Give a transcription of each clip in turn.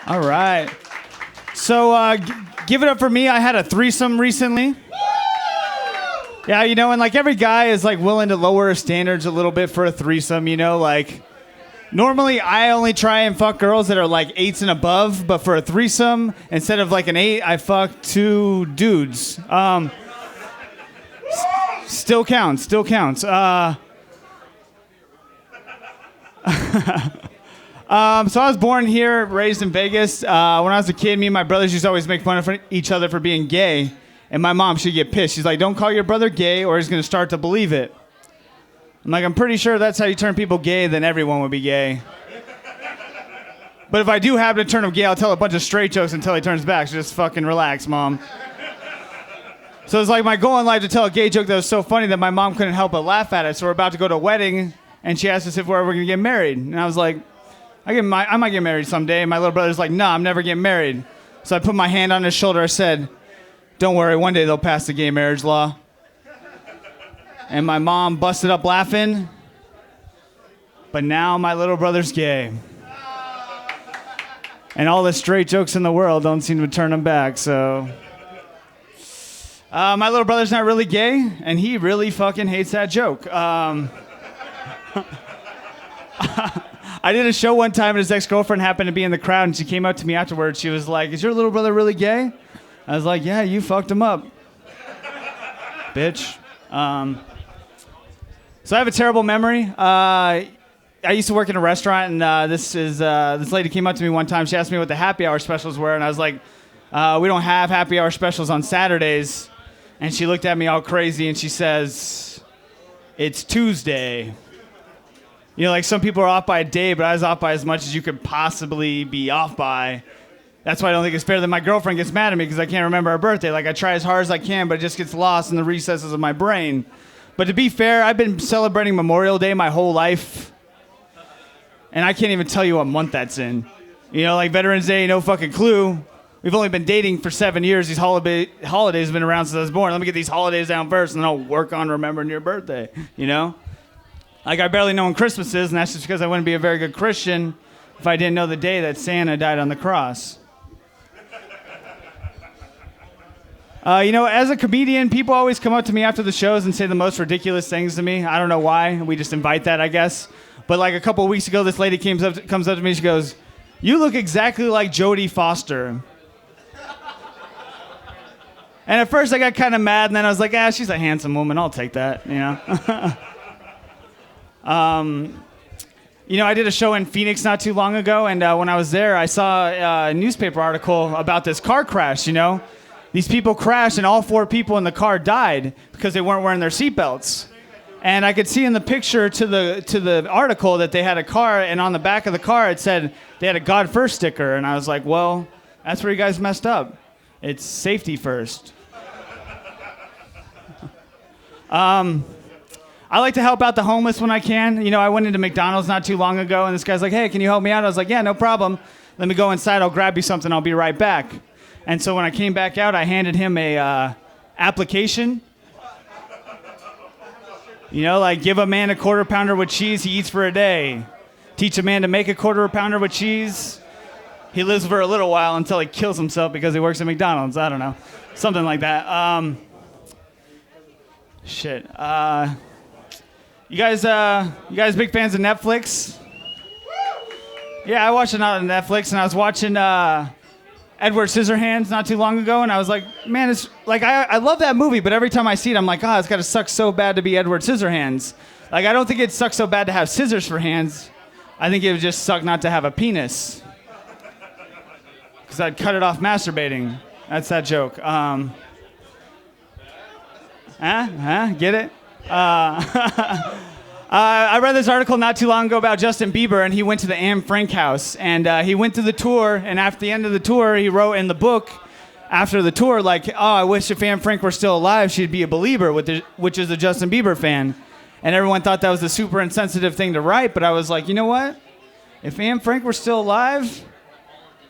All right. So give it up for me. I had a threesome recently. Yeah, and like every guy is like willing to lower his standards a little bit for a threesome, like normally I only try and fuck girls that are like 8s and above, but for a threesome, instead of like an 8, I fuck 2 dudes. Still counts. So I was born here, raised in Vegas. When I was a kid, me and my brothers used to always make fun of each other for being gay. And my mom, she'd get pissed. She's like, don't call your brother gay or he's going to start to believe it. I'm like, I'm pretty sure that's how you turn people gay, then everyone would be gay. But if I do happen to turn him gay, I'll tell a bunch of straight jokes until he turns back. So just fucking relax, Mom. So it's like my goal in life to tell a gay joke that was so funny that my mom couldn't help but laugh at it. So we're about to go to a wedding, and she asked us if we're ever going to get married. And I was like, I might get married someday. And my little brother's like, nah, I'm never getting married. So I put my hand on his shoulder. I said, don't worry, one day they'll pass the gay marriage law. And my mom busted up laughing. But now my little brother's gay. And all the straight jokes in the world don't seem to turn him back, so... my little brother's not really gay, and he really fucking hates that joke. I did a show one time, and his ex-girlfriend happened to be in the crowd, and she came up to me afterwards. She was like, is your little brother really gay? I was like, yeah, you fucked him up, bitch. So I have a terrible memory. I used to work in a restaurant, and this lady came up to me one time. She asked me what the happy hour specials were, and I was like, we don't have happy hour specials on Saturdays. And she looked at me all crazy, and she says, it's Tuesday. Like some people are off by a day, but I was off by as much as you could possibly be off by. That's why I don't think it's fair that my girlfriend gets mad at me because I can't remember her birthday. Like, I try as hard as I can, but it just gets lost in the recesses of my brain. But to be fair, I've been celebrating Memorial Day my whole life, and I can't even tell you what month that's in. Like Veterans Day, no fucking clue. We've only been dating for 7 years. These holidays have been around since I was born. Let me get these holidays down first, and then I'll work on remembering your birthday, Like, I barely know when Christmas is, and that's just because I wouldn't be a very good Christian if I didn't know the day that Santa died on the cross. As a comedian, people always come up to me after the shows and say the most ridiculous things to me. I don't know why. We just invite that, I guess. But like a couple of weeks ago, this lady comes up to me. She goes, "You look exactly like Jodie Foster." And at first I got kind of mad, and then I was like, she's a handsome woman. I'll take that, I did a show in Phoenix not too long ago, and when I was there, I saw a newspaper article about this car crash, These people crashed, and all 4 people in the car died because they weren't wearing their seatbelts. And I could see in the picture to the article that they had a car, and on the back of the car it said they had a God First sticker. And I was like, well, that's where you guys messed up. It's safety first. I like to help out the homeless when I can. I went into McDonald's not too long ago, and this guy's like, hey, can you help me out? I was like, yeah, no problem. Let me go inside. I'll grab you something. I'll be right back. And so when I came back out, I handed him a application. Like give a man a quarter pounder with cheese, he eats for a day. Teach a man to make a quarter pounder with cheese, he lives for a little while until he kills himself because he works at McDonald's. I don't know. Something like that. Shit. You guys big fans of Netflix? Yeah, I watched it on Netflix, and I was watching Edward Scissorhands not too long ago, and I was like, man, it's like I love that movie, but every time I see it, I'm like, it's got to suck so bad to be Edward Scissorhands. Like, I don't think it sucks so bad to have scissors for hands. I think it would just suck not to have a penis. Because I'd cut it off masturbating. That's that joke. Get it? I read this article not too long ago about Justin Bieber, and he went to the Anne Frank house, and he went through the tour, and after the end of the tour, he wrote in the book after the tour, like, I wish if Anne Frank were still alive, she'd be a believer, which is a Justin Bieber fan. And everyone thought that was a super insensitive thing to write, but I was like, you know what? If Anne Frank were still alive,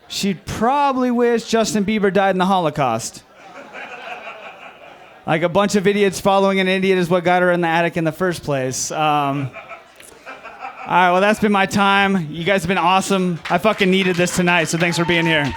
she'd probably wish Justin Bieber died in the Holocaust. Like, a bunch of idiots following an idiot is what got her in the attic in the first place. right, well, that's been my time. You guys have been awesome. I fucking needed this tonight, so thanks for being here.